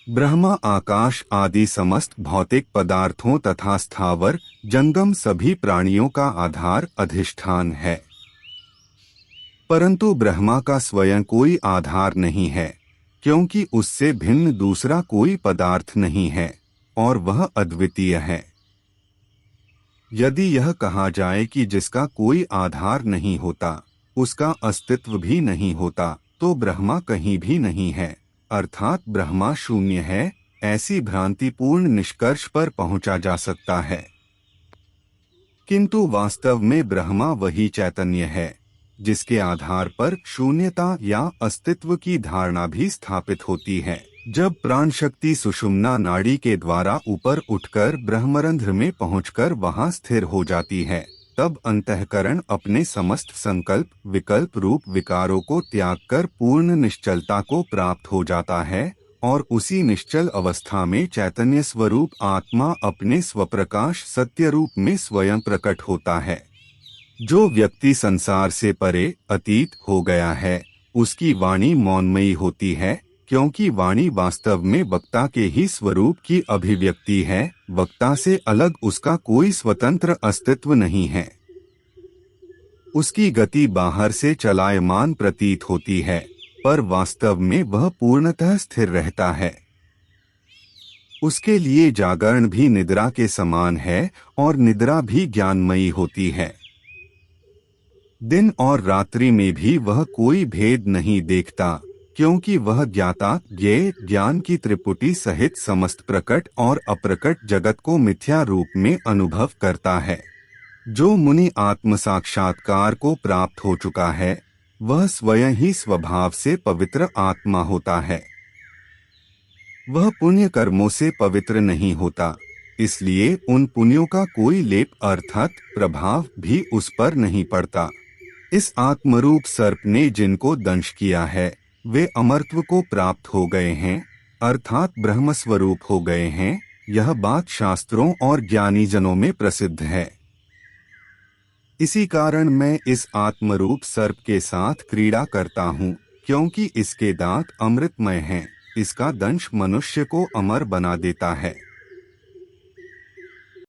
ब्रह्मा आकाश आदि समस्त भौतिक पदार्थों तथा स्थावर जंगम सभी प्राणियों का आधार अधिष्ठान है। परंतु ब्रह्मा का स्वयं कोई आधार नहीं है, क्योंकि उससे भिन्न दूसरा कोई पदार्थ नहीं है और वह अद्वितीय है। यदि यह कहा जाए कि जिसका कोई आधार नहीं होता, उसका अस्तित्व भी नहीं होता, तो ब्रह्मा कहीं भी नहीं है, अर्थात ब्रह्मा शून्य है, ऐसी भ्रांतिपूर्ण निष्कर्ष पर पहुंचा जा सकता है। किंतु वास्तव में ब्रह्मा वही चैतन्य है जिसके आधार पर शून्यता या अस्तित्व की धारणा भी स्थापित होती है। जब प्राण शक्ति सुषुम्ना नाड़ी के द्वारा ऊपर उठकर ब्रह्मरंध्र में पहुंचकर वहां स्थिर हो जाती है, तब अंतःकरण अपने समस्त संकल्प विकल्प रूप विकारों को त्याग कर पूर्ण निश्चलता को प्राप्त हो जाता है और उसी निश्चल अवस्था में चैतन्य स्वरूप आत्मा अपने स्वप्रकाश सत्य रूप में स्वयं प्रकट होता है। जो व्यक्ति संसार से परे अतीत हो गया है, उसकी वाणी मौनमयी होती है, क्योंकि वाणी वास्तव में वक्ता के ही स्वरूप की अभिव्यक्ति है। वक्ता से अलग उसका कोई स्वतंत्र अस्तित्व नहीं है। उसकी गति बाहर से चलायमान प्रतीत होती है, पर वास्तव में वह पूर्णतः स्थिर रहता है। उसके लिए जागरण भी निद्रा के समान है और निद्रा भी ज्ञानमयी होती है। दिन और रात्रि में भी वह कोई भेद नहीं देखता, क्योंकि वह ज्ञाता ज्ञेय ज्ञान की त्रिपुटी सहित समस्त प्रकट और अप्रकट जगत को मिथ्या रूप में अनुभव करता है। जो मुनि आत्म साक्षात्कार को प्राप्त हो चुका है, वह स्वयं ही स्वभाव से पवित्र आत्मा होता है। वह पुण्य कर्मों से पवित्र नहीं होता, इसलिए उन पुण्यों का कोई लेप अर्थात प्रभाव भी उस पर नहीं पड़ता। इस आत्मरूप सर्प ने जिनको दंश किया है, वे अमरत्व को प्राप्त हो गए हैं, अर्थात ब्रह्म स्वरूप हो गए हैं। यह बात शास्त्रों और ज्ञानी जनों में प्रसिद्ध है। इसी कारण मैं इस आत्मरूप सर्प के साथ क्रीड़ा करता हूँ, क्योंकि इसके दांत अमृतमय हैं। इसका दंश मनुष्य को अमर बना देता है।